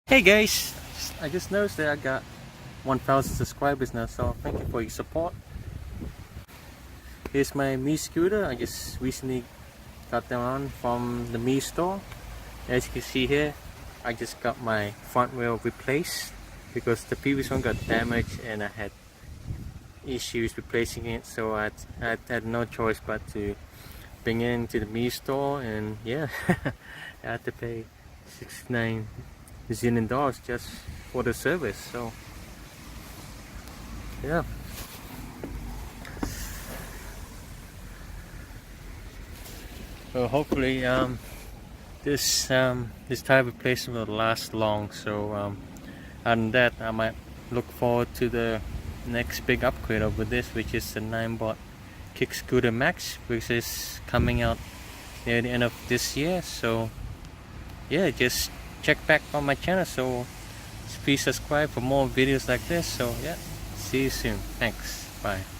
Hey guys, I just noticed that I got 1,000 subscribers now, so thank you for your support. Here's my Mi scooter. I just recently got them on from the Mi store. As you can see here, I just got my front wheel replaced because the previous one got damaged and I had issues replacing it, so I had no choice but to bring it into the Mi store, and yeah, I had to pay 69 Zealand dollars just for the service. So yeah, so hopefully this tyre replacement will last long. So other than that, I might look forward to the next big upgrade over this, which is the 9-baud Kick Scooter Max, which is coming out near the end of this year. So yeah, just check back on my channel, so please subscribe for more videos like this. So yeah, see you soon. Thanks. Bye.